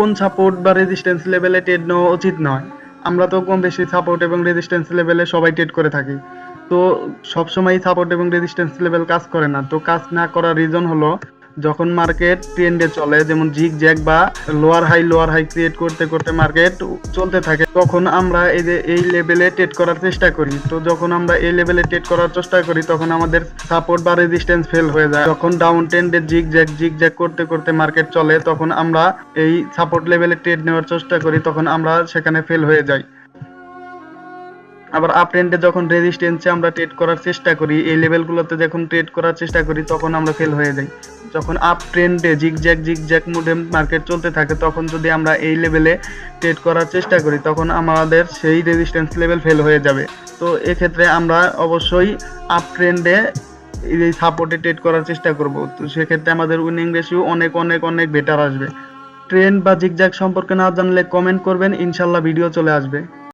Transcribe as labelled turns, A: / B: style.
A: কোন সাপোর্ট বা রেজিস্ট্যান্স লেভেলে ট্রেড নেওয়া উচিত নয়। আমরা তো কম বেশি সাপোর্ট এবং রেজিস্ট্যান্স লেভেলে সবাই ট্রেড করে থাকি। তো সবসময় সাপোর্ট এবং রেজিস্ট্যান্স লেভেল কাজ করে না। তো কাজ না করার রিজন হলো যখন মার্কেট ট্রেন্ডে চলে, যেমন জিগ জ্যাগ বা লোয়ার হাই ক্রিয়েট করতে করতে মার্কেট চলতে থাকে, তখন আমরা এই যে এই লেভেলে ট্রেড করার চেষ্টা করি। তো যখন আমরা এই লেভেলে ট্রেড করার চেষ্টা করি তখন আমাদের সাপোর্ট বা রেজিস্ট্যান্স ফেল হয়ে যায়। যখন ডাউন ট্রেন্ডে জিগ জ্যাগ করতে করতে মার্কেট চলে তখন আমরা এই সাপোর্ট লেভেলে ট্রেড নেওয়ার চেষ্টা করি, তখন আমরা সেখানে ফেল হয়ে যাই। আবার আপ ট্রেন্ডে যখন রেজিস্ট্যান্সে আমরা ট্রেড করার চেষ্টা করি, এই লেভেলগুলোতে যখন ট্রেড করার চেষ্টা করি তখন আমরা ফেল হয়ে যাই। যখন আপ ট্রেন্ডে জিগ জ্যাগ মোডে মার্কেট চলতে থাকে তখন যদি আমরা এই লেভেলে ট্রেড করার চেষ্টা করি তখন আমাদের সেই রেজিস্ট্যান্স লেভেল ফেল হয়ে যাবে। তো এক্ষেত্রে আমরা অবশ্যই আপ ট্রেন্ডে এই সাপোর্টে ট্রেড করার চেষ্টা করব। তো সেক্ষেত্রে আমাদের উইনিং রেশিও অনেক বেটার আসবে। ট্রেন্ড বা জিগজ্যাগ সম্পর্কে না জানলে কমেন্ট করবেন, ইনশাল্লাহ ভিডিও চলে আসবে।